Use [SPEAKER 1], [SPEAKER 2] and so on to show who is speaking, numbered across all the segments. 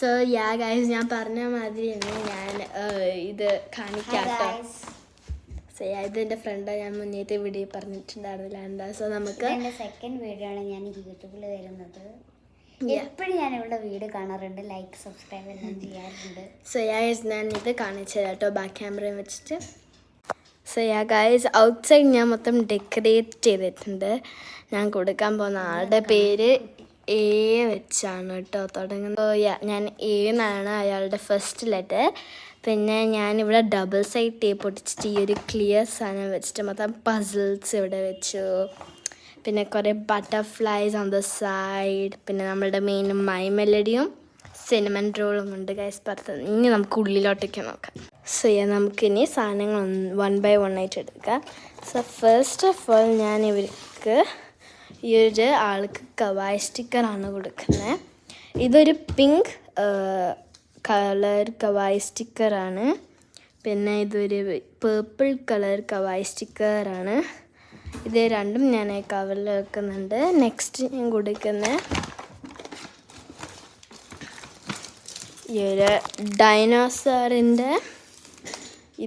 [SPEAKER 1] So yeah guys, ഞാൻ പറഞ്ഞ മാതിരി തന്നെ ഞാൻ ഇത് കാണിക്കാം കേട്ടോ. സോ ഇത് എൻ്റെ ഫ്രണ്ട്, ഞാൻ മുന്നേത്തെ വീഡിയോ പറഞ്ഞിട്ടുണ്ടായിരുന്നില്ല. എന്താ സോ നമുക്ക്
[SPEAKER 2] എൻ്റെ സെക്കൻഡ് വീഡിയോ ആണ് ഞാൻ യൂട്യൂബിൽ വരുന്നത്. എപ്പോഴും ഞാൻ ഇവിടെ വീഡിയോ കാണാറുണ്ട്, ലൈക്ക് സബ്സ്ക്രൈബ് എല്ലാം ചെയ്യാറുണ്ട്.
[SPEAKER 1] സോ യാ ഗൈസ്, ഞാൻ ഇത് കാണിച്ചു തരാം കേട്ടോ, ബാക്ക് ക്യാമറയും വെച്ചിട്ട്. സോ യാ ഗൈസ്, ഔട്ട്സൈഡ് ഞാൻ മൊത്തം ഡെക്കറേറ്റ് ചെയ്തിട്ടുണ്ട്. ഞാൻ കൊടുക്കാൻ പോകുന്ന ആളുടെ പേര് എ വെച്ചാണ് കേട്ടോ തുടങ്ങുന്നത്. ഞാൻ എ എന്നാണ് അയാളുടെ ഫസ്റ്റ് ലെറ്റർ. പിന്നെ ഞാനിവിടെ ഡബിൾ സൈഡ് ടേപ്പ് ഒട്ടിച്ചിട്ട് ഈ ഒരു ക്ലിയർ സാധനം വെച്ചിട്ട് മൊത്തം പസിൽസ് ഇവിടെ വെച്ചു. പിന്നെ കുറേ ബട്ടർഫ്ലൈസ് ഓൺ ദ സൈഡ്. പിന്നെ നമ്മളുടെ മെയിൻ മൈ മെലഡിയും സിനമൺ റോളും ഉണ്ട് ഗൈസ് പുറത്ത്. ഇനി നമുക്ക് ഉള്ളിലോട്ടേക്ക് നോക്കാം. സോ നമുക്കിനി സാധനങ്ങൾ 1 by 1 ആയിട്ട് എടുക്കാം. സോ ഫസ്റ്റ് ഓഫ് ഓൾ ഞാൻ ഇവർക്ക് ഈ ഒരു ആൾക്ക് കവായ് സ്റ്റിക്കറാണ് കൊടുക്കുന്നത്. ഇതൊരു പിങ്ക് കളർ കവായ് സ്റ്റിക്കറാണ്. പിന്നെ ഇതൊരു പേർപ്പിൾ കളർ കവായ് സ്റ്റിക്കറാണ്. ഇത് രണ്ടും ഞാൻ കവറിൽ വെക്കുന്നുണ്ട്. നെക്സ്റ്റ് ഞാൻ കൊടുക്കുന്ന ഈ ഒരു ഡൈനോസറിൻ്റെ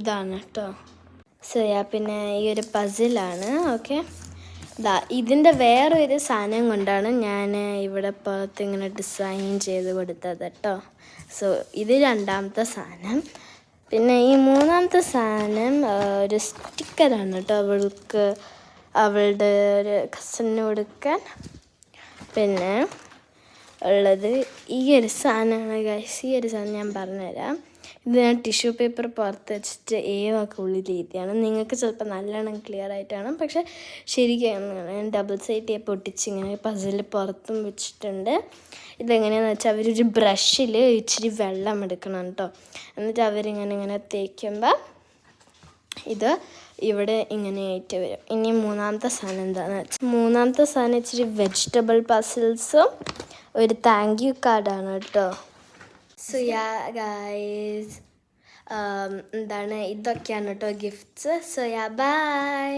[SPEAKER 1] ഇതാണ് കേട്ടോ. സോ പിന്നെ ഈ ഒരു പസിലാണ്. ഓക്കെ, ഇതിൻ്റെ വേറൊരു സാധനം കൊണ്ടാണ് ഞാൻ ഇവിടെ പുറത്ത് ഇങ്ങനെ ഡിസൈൻ ചെയ്ത് കൊടുത്തത് കേട്ടോ. സോ ഇത് രണ്ടാമത്തെ സാധനം. പിന്നെ ഈ മൂന്നാമത്തെ സാധനം ഒരു സ്റ്റിക്കറാണ് കേട്ടോ, അവളുടെ ഒരു കസിന് കൊടുക്കാൻ. പിന്നെ ഉള്ളത് ഈ ഒരു സാധനമാണ് ഗൈസ്. ഈ ഒരു സാധനം ഞാൻ പറഞ്ഞുതരാം. ഇത് ഞാൻ ടിഷ്യൂ പേപ്പർ പുറത്ത് വെച്ചിട്ട് ഏതൊക്കെ ഉള്ളിൽ എഴുതിയാണ്. നിങ്ങൾക്ക് ചിലപ്പോൾ നല്ലോണം ക്ലിയർ ആയിട്ടാണ്, പക്ഷെ ശരിക്കും ഞാൻ ഡബിൾ സൈഡ് ടേപ്പ് ഒട്ടിച്ച് ഇങ്ങനെ പസിൽ പുറത്തും വെച്ചിട്ടുണ്ട്. ഇതെങ്ങനെയാണെന്ന് വെച്ചാൽ അവരൊരു ബ്രഷിൽ ഇച്ചിരി വെള്ളം എടുക്കണം കേട്ടോ. എന്നിട്ട് അവരിങ്ങനെ തേക്കുമ്പോൾ ഇത് ഇവിടെ ഇങ്ങനെ ആയിട്ട് വരും. ഇനി മൂന്നാമത്തെ സാധനം എന്താണെന്ന് വെച്ചാൽ, മൂന്നാമത്തെ സാധനം ഇച്ചിരി വെജിറ്റബിൾ പസിൽസും ഒരു താങ്ക് യു കാർഡാണ് കേട്ടോ. സോ യാ ഗൈസ്, എന്താണ് ഇതൊക്കെയാണ് കേട്ടോ ഗിഫ്റ്റ്സ്. So yeah by.